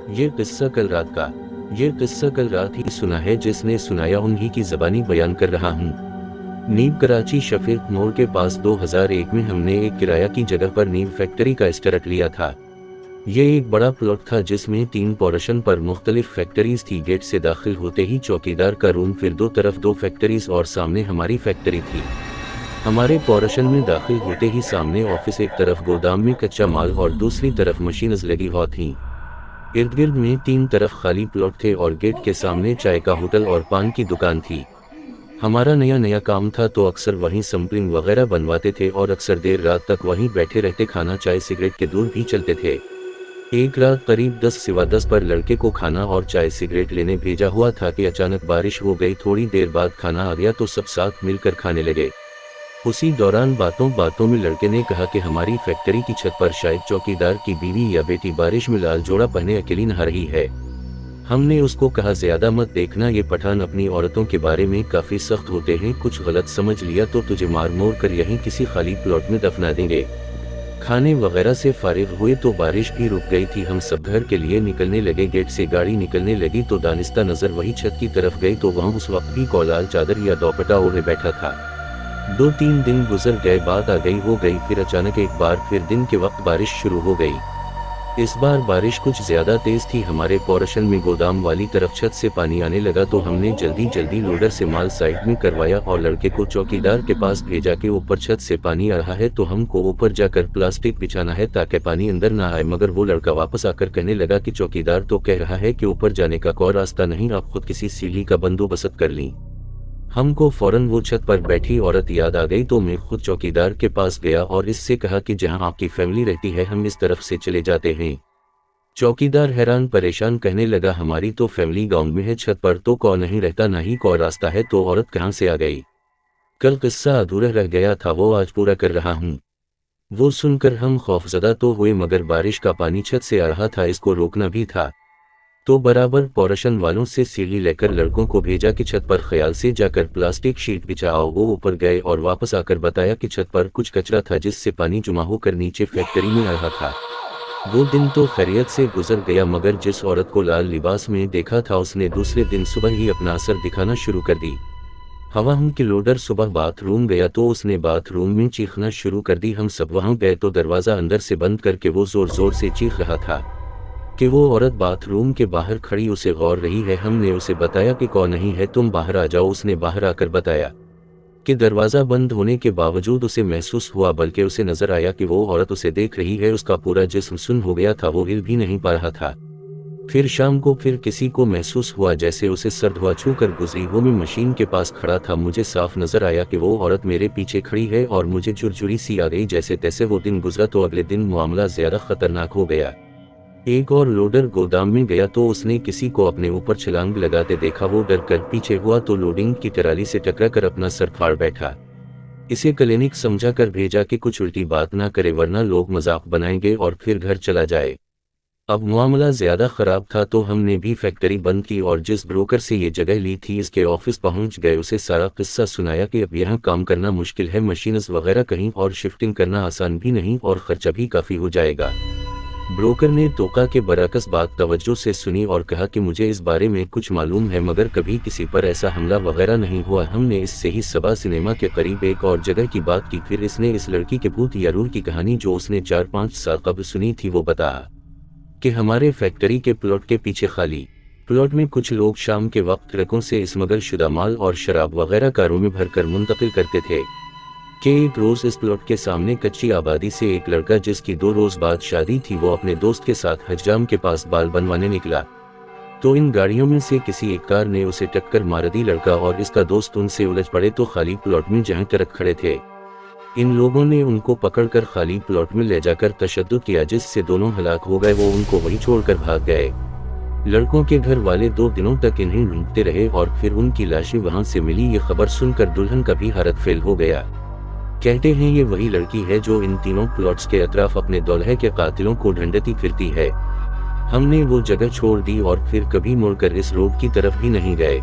ये किस्सा कल रात का ये किस्सा कल रात ही सुना है, जिसने सुनाया उन्हीं की ज़बानी बयान कर रहा हूँ। नीव कराची शफीक मोड़ के पास 2001 में हमने एक किराया की जगह पर नीव फैक्ट्री का स्टार्ट लिया था। ये एक बड़ा प्लॉट था जिसमें 3 पोर्शन पर मुख्तलिफ फैक्ट्रीज थी। गेट से दाखिल होते ही चौकीदार का रूम, फिर दो तरफ 2 फैक्ट्रीज और सामने हमारी फैक्ट्री थी। हमारे पोर्शन में दाखिल होते ही सामने ऑफिस, एक तरफ गोदाम में कच्चा माल और दूसरी तरफ मशीनस लगी हुई थीं। इर्द गिर्द में 3 तरफ खाली प्लॉट थे और गेट के सामने चाय का होटल और पान की दुकान थी। हमारा नया नया काम था तो अक्सर वहीं सैंपलिंग वगैरह बनवाते थे और अक्सर देर रात तक वहीं बैठे रहते। खाना, चाय, सिगरेट के दूर भी चलते थे। एक रात करीब 10 सिवा 10 पर लड़के को खाना और चाय सिगरेट लेने भेजा हुआ था कि अचानक बारिश हो गई। थोड़ी देर बाद खाना आ गया तो सब साथ मिलकर खाने लगे। उसी दौरान बातों बातों में लड़के ने कहा कि हमारी फैक्ट्री की छत पर शायद चौकीदार की बीवी या बेटी बारिश में लाल जोड़ा पहने अकेली नहा रही है। हमने उसको कहा, ज्यादा मत देखना, ये पठान अपनी औरतों के बारे में काफी सख्त होते हैं, कुछ गलत समझ लिया तो तुझे मार मोर कर यहीं किसी खाली प्लॉट में दफना देंगे। खाने वगैरह से फारिग हुए तो बारिश भी रुक गई थी। हम सब घर के लिए निकलने लगे। गेट से गाड़ी निकलने लगी तो दानिस्ता नजर वही छत की तरफ गई तो वहाँ उस वक्त भी कौलाल चादर या दोपट्टा ओढ़े बैठा था। 2-3 दिन गुजर गए, बात आ गई हो गई। फिर अचानक एक बार फिर दिन के वक्त बारिश शुरू हो गई। इस बार बारिश कुछ ज्यादा तेज थी। हमारे पोर्शन में गोदाम वाली तरफ छत से पानी आने लगा तो हमने जल्दी जल्दी लोडर से माल साइड में करवाया और लड़के को चौकीदार के पास भेजा कि ऊपर छत से पानी आ रहा है तो हमको ऊपर जाकर प्लास्टिक बिछाना है ताकि पानी अंदर ना आए। मगर वो लड़का वापस आकर कहने लगा कि चौकीदार तो कह रहा है कि ऊपर जाने का कोई रास्ता नहीं, आप खुद किसी सीढ़ी का बंदोबस्त कर ली। हमको फौरन वो छत पर बैठी औरत याद आ गई तो मैं खुद चौकीदार के पास गया और इससे कहा कि जहां आपकी फैमिली रहती है हम इस तरफ से चले जाते हैं। चौकीदार हैरान परेशान कहने लगा, हमारी तो फैमिली गांव में है, छत पर तो कोई नहीं रहता, ना ही कोई रास्ता है, तो औरत कहां से आ गई। कल किस्सा अधूरा रह गया था, वो आज पूरा कर रहा हूँ। वो सुनकर हम खौफजदा तो हुए मगर बारिश का पानी छत से आ रहा था, इसको रोकना भी था। तो बराबर पोर्शन वालों से सीढ़ी लेकर लड़कों को भेजा कि छत पर ख्याल से जाकर प्लास्टिक शीट बिछाओ। वो ऊपर गए और वापस आकर बताया कि छत पर कुछ कचरा था जिससे पानी जमा होकर नीचे फैक्ट्री में आ रहा था। वो दिन तो खैरियत से गुजर गया मगर जिस औरत को लाल लिबास में देखा था उसने दूसरे दिन सुबह ही अपना असर दिखाना शुरू कर दी। हम के लोडर सुबह बाथरूम गया तो उसने बाथरूम में चीखना शुरू कर दी। हम सब वहां गए तो दरवाज़ा अंदर से बंद करके वो जोर जोर से चीख रहा था कि वो औरत बाथरूम के बाहर खड़ी उसे गौर रही है। हमने उसे बताया कि कौन नहीं है, तुम बाहर आ जाओ। उसने बाहर आकर बताया कि दरवाज़ा बंद होने के बावजूद उसे महसूस हुआ, बल्कि उसे नजर आया कि वो औरत उसे देख रही है। उसका पूरा जिस्म सुन्न हो गया था, वो हिल भी नहीं पा रहा था। फिर शाम को फिर किसी को महसूस हुआ जैसे उसे सर्द हवा छू कर गुजरी। वो मैं मशीन के पास खड़ा था, मुझे साफ नजर आया कि वो औरत मेरे पीछे खड़ी है और मुझे चुरचुरी सी आ गई। जैसे तैसे वो दिन गुजरा तो अगले दिन मामला ज्यादा खतरनाक हो गया। एक और लोडर गोदाम में गया तो उसने किसी को अपने ऊपर छलांग लगाते देखा। वो डर कर पीछे हुआ तो लोडिंग की ट्राली से टकरा कर अपना सर फाड़ बैठा। इसे क्लिनिक समझा कर भेजा कि कुछ उल्टी बात ना करे वरना लोग मजाक बनाएंगे और फिर घर चला जाए। अब मामला ज्यादा खराब था तो हमने भी फैक्ट्री बंद की और जिस ब्रोकर से ये जगह ली थी इसके ऑफिस पहुंच गए। उसे सारा किस्सा सुनाया कि अब यहाँ काम करना मुश्किल है, मशीन्स वगैरह कहीं और शिफ्टिंग करना आसान भी नहीं और खर्चा भी काफी हो जाएगा। ब्रोकर ने तोका के बरअक्स बात तवज्जो से सुनी और कहा कि मुझे इस बारे में कुछ मालूम है मगर कभी किसी पर ऐसा हमला वगैरह नहीं हुआ। हमने इससे ही सबा सिनेमा के करीब एक और जगह की बात की। फिर इसने इस लड़की के भूत या रूह की कहानी जो उसने 4-5 साल कबल सुनी थी वो बताया कि हमारे फैक्ट्री के प्लॉट के पीछे खाली प्लॉट में कुछ लोग शाम के वक्त ट्रकों से स्मगल शुदा माल और शराब वगैरह कारों में भरकर मुंतकिल करते थे कि एक रोज इस प्लॉट के सामने कच्ची आबादी से एक लड़का जिसकी 2 रोज बाद शादी थी वो अपने दोस्त के साथ हज्जाम के पास बाल बनवाने निकला तो इन गाड़ियों में से किसी एक कार ने उसे टक्कर मार दी। लड़का और इसका दोस्त उनसे उलझ पड़े तो खाली प्लॉट में जहां ट्रक खड़े थे इन लोगों ने उनको पकड़कर खाली प्लॉट में ले जाकर तशद्दुद किया जिससे दोनों हलाक हो गए। वो उनको वहीं छोड़कर भाग गए। लड़कों के घर वाले 2 दिनों तक इन्हें ढूंढते रहे और फिर उनकी लाशें वहां से मिली। ये खबर सुनकर दुल्हन का भी हालत फेल हो गया। कहते हैं ये वही लड़की है जो इन तीनों प्लॉट्स के अतराफ अपने दौलहे के कातिलों को ढूंढती फिरती है। हमने वो जगह छोड़ दी और फिर कभी मुड़कर इस रोड की तरफ भी नहीं गए।